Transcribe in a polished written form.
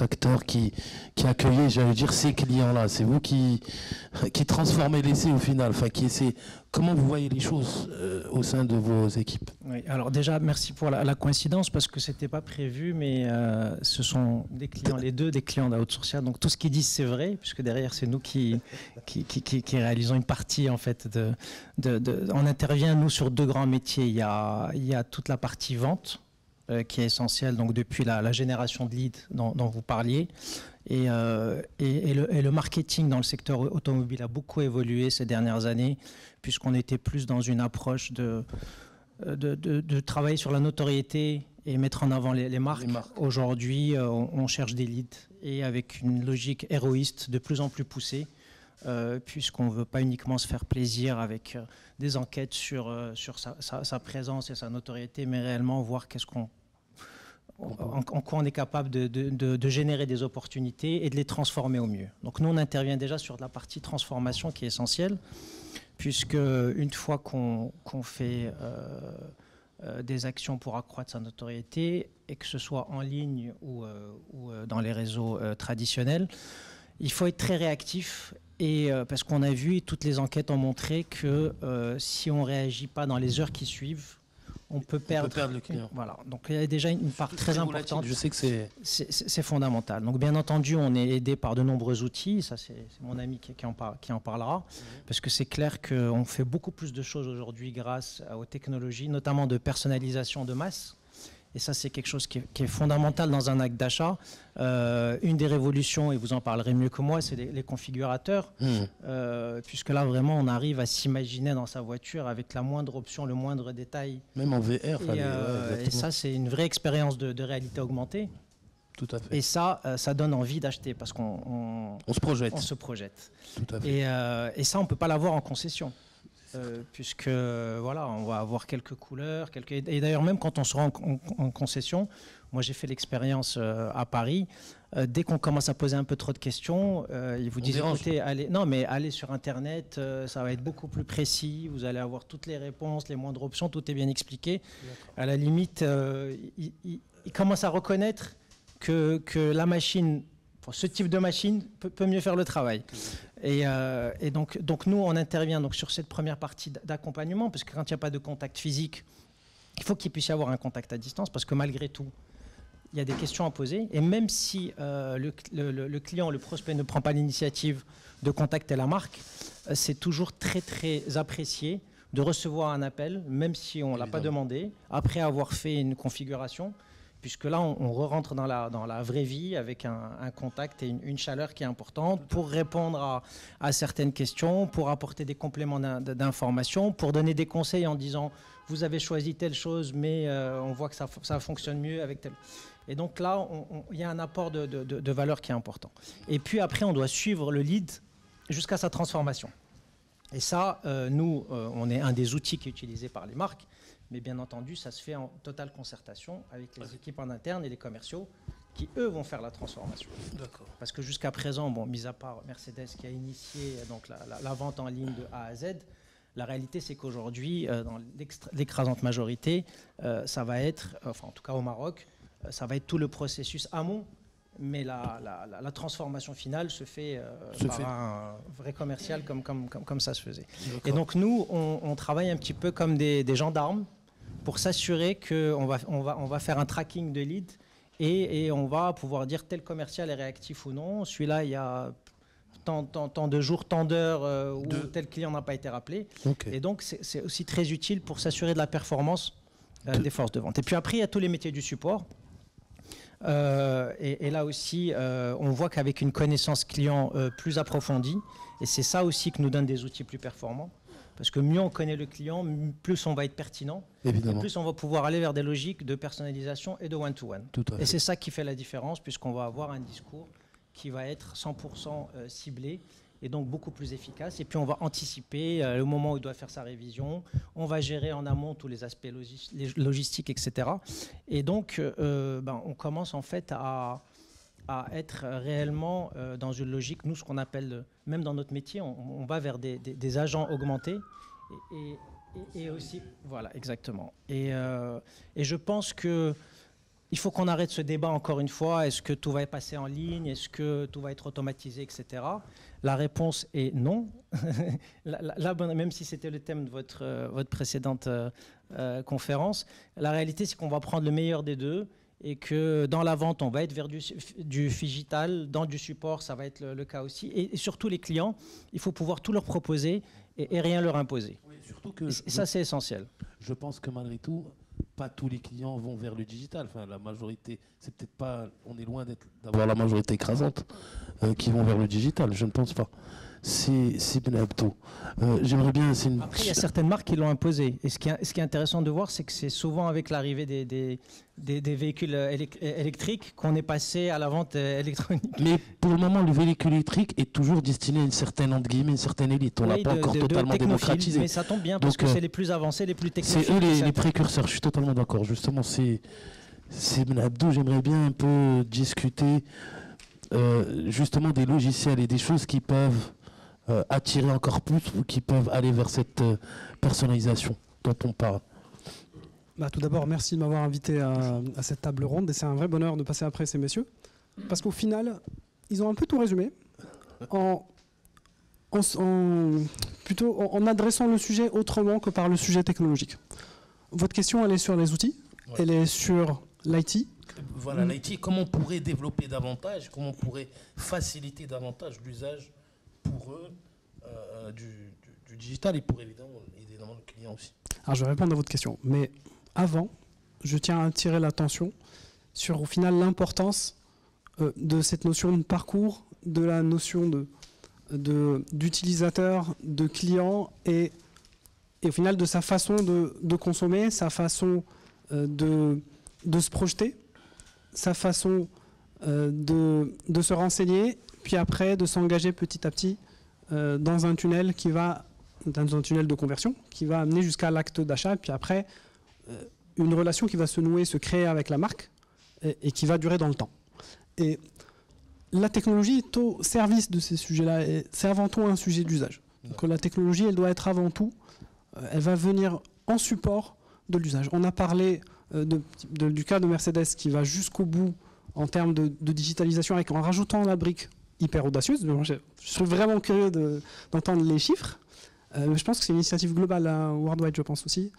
acteur qui accueillait, j'allais dire, ces clients-là. C'est vous qui transformez l'essai au final, enfin qui essaie. Comment vous voyez les choses au sein de vos équipes? Oui, alors déjà, merci pour la coïncidence parce que c'était pas prévu, mais ce sont des clients, les deux des clients d'Outsourcia. Donc tout ce qu'ils disent, c'est vrai, puisque derrière, c'est nous qui réalisons une partie en fait. On intervient nous sur deux grands métiers. Il y a toute la partie vente qui est essentielle, donc depuis la génération de leads dont vous parliez. Et le marketing dans le secteur automobile a beaucoup évolué ces dernières années, puisqu'on était plus dans une approche de travailler sur la notoriété et mettre en avant les marques. Aujourd'hui, on cherche des leads et avec une logique héroïste de plus en plus poussée, puisqu'on ne veut pas uniquement se faire plaisir avec des enquêtes sur sa présence et sa notoriété, mais réellement voir en quoi on est capable de générer des opportunités et de les transformer au mieux. Donc nous, on intervient déjà sur la partie transformation qui est essentielle, puisque une fois qu'on fait des actions pour accroître sa notoriété, et que ce soit en ligne ou dans les réseaux traditionnels, il faut être très réactif. Et parce qu'on a vu, et toutes les enquêtes ont montré que si on ne réagit pas dans les heures qui suivent, on peut perdre le client. Voilà. Donc il y a déjà une part très importante. Je sais que c'est fondamental. Donc bien entendu, on est aidé par de nombreux outils. Ça, c'est mon ami qui en parlera. Parce que c'est clair qu'on fait beaucoup plus de choses aujourd'hui grâce aux technologies, notamment de personnalisation de masse. Et ça, c'est quelque chose qui est fondamental dans un acte d'achat. Une des révolutions, et vous en parlerez mieux que moi, c'est les configurateurs. Puisque là, vraiment, on arrive à s'imaginer dans sa voiture avec la moindre option, le moindre détail. Même en VR. Et ça, c'est une vraie expérience de réalité augmentée. Tout à fait. Et ça donne envie d'acheter parce qu'on se projette. On se projette. Tout à fait. Et ça, on ne peut pas l'avoir en concession. Puisque voilà, on va avoir quelques couleurs, et d'ailleurs même quand on se rend en concession, moi j'ai fait l'expérience à Paris, dès qu'on commence à poser un peu trop de questions, ils vous disent écoutez, allez sur internet, ça va être beaucoup plus précis, vous allez avoir toutes les réponses, les moindres options, tout est bien expliqué. À la limite, ils commencent à reconnaître que la machine, ce type de machine peut mieux faire le travail. Et donc nous, on intervient donc sur cette première partie d'accompagnement, parce que quand il n'y a pas de contact physique, il faut qu'il puisse y avoir un contact à distance, parce que malgré tout, il y a des questions à poser. Et même si le client, le prospect ne prend pas l'initiative de contacter la marque, c'est toujours très, très apprécié de recevoir un appel, même si on ne l'a pas demandé, après avoir fait une configuration, puisque là, on re-rentre dans la vraie vie avec un contact et une chaleur qui est importante pour répondre à certaines questions, pour apporter des compléments d'informations, pour donner des conseils en disant « vous avez choisi telle chose, mais on voit que ça fonctionne mieux avec telle... » Et donc là, il y a un apport de valeur qui est important. Et puis après, on doit suivre le lead jusqu'à sa transformation. Et ça, nous, on est un des outils qui est utilisé par les marques. Mais bien entendu, ça se fait en totale concertation avec les équipes en interne et les commerciaux qui, eux, vont faire la transformation. D'accord. Parce que jusqu'à présent, mis à part Mercedes qui a initié donc, la vente en ligne de A à Z, la réalité, c'est qu'aujourd'hui, dans l'écrasante majorité, ça va être, enfin en tout cas au Maroc, ça va être tout le processus amont, mais la transformation finale se fait par un vrai commercial comme ça se faisait. Et donc nous, on travaille un petit peu comme des gendarmes, pour s'assurer qu'on va faire un tracking de lead et on va pouvoir dire tel commercial est réactif ou non. Celui-là, il y a tant de jours, tant d'heures où tel client n'a pas été rappelé. Okay. Et donc, c'est aussi très utile pour s'assurer de la performance des forces de vente. Et puis après, il y a tous les métiers du support. Et là aussi, on voit qu'avec une connaissance client plus approfondie, et c'est ça aussi qui nous donne des outils plus performants, parce que mieux on connaît le client, plus on va être pertinent, évidemment, et plus on va pouvoir aller vers des logiques de personnalisation et de one-to-one. Et c'est ça qui fait la différence, puisqu'on va avoir un discours qui va être 100% ciblé, et donc beaucoup plus efficace. Et puis on va anticiper le moment où il doit faire sa révision, on va gérer en amont tous les aspects logistiques, etc. Et donc on commence en fait à être réellement dans une logique, nous ce qu'on appelle, même dans notre métier, on va vers des agents augmentés et aussi, voilà, exactement. Et je pense que il faut qu'on arrête ce débat encore une fois. Est-ce que tout va être passé en ligne? Est-ce que tout va être automatisé, etc. La réponse est non. Même si c'était le thème de votre précédente conférence, la réalité, c'est qu'on va prendre le meilleur des deux et que dans la vente, on va être vers du digital, dans du support, ça va être le cas aussi. Et surtout, les clients, il faut pouvoir tout leur proposer et rien leur imposer. Oui, surtout que ça, c'est essentiel. Je pense que malgré tout, pas tous les clients vont vers le digital. Enfin, la majorité, c'est peut-être pas, on est loin d'avoir la majorité écrasante qui vont vers le digital. Je ne pense pas. C'est Ibn Abdou. J'aimerais bien. Après, il y a certaines marques qui l'ont imposé. Et ce qui est intéressant de voir, c'est que c'est souvent avec l'arrivée des véhicules électriques qu'on est passé à la vente électronique. Mais pour le moment, le véhicule électrique est toujours destiné à une certaine, entre guillemets, une certaine élite. On l'a pas encore totalement démocratisé. Mais ça tombe bien parce que c'est les plus avancés, les plus techniques. C'est eux les précurseurs. Je suis totalement d'accord. Justement, c'est Ibn Abdou. J'aimerais bien un peu discuter justement des logiciels et des choses qui peuvent attirer encore plus ou qui peuvent aller vers cette personnalisation dont on parle. Tout d'abord, merci de m'avoir invité à cette table ronde et c'est un vrai bonheur de passer après ces messieurs parce qu'au final, ils ont un peu tout résumé plutôt en adressant le sujet autrement que par le sujet technologique. Votre question, elle est sur les outils, elle est sur l'IT. Voilà, l'IT, comment on pourrait développer davantage, comment on pourrait faciliter davantage l'usage pour eux du digital et pour évidemment le client aussi. Alors je vais répondre à votre question, mais avant, je tiens à attirer l'attention sur au final l'importance de cette notion de parcours, de la notion d'utilisateur, de client et au final de sa façon de consommer, sa façon de se projeter, sa façon de se renseigner, puis après de s'engager petit à petit dans un tunnel de conversion qui va amener jusqu'à l'acte d'achat, puis après une relation qui va se nouer, se créer avec la marque et qui va durer dans le temps. Et la technologie est au service de ces sujets-là, et c'est avant tout un sujet d'usage. Donc la technologie, elle doit être avant tout, elle va venir en support de l'usage. On a parlé du cas de Mercedes qui va jusqu'au bout en termes de digitalisation en rajoutant la brique hyper audacieuse. Je suis vraiment curieux d'entendre les chiffres. Mais je pense que c'est une initiative globale à Worldwide, je pense aussi.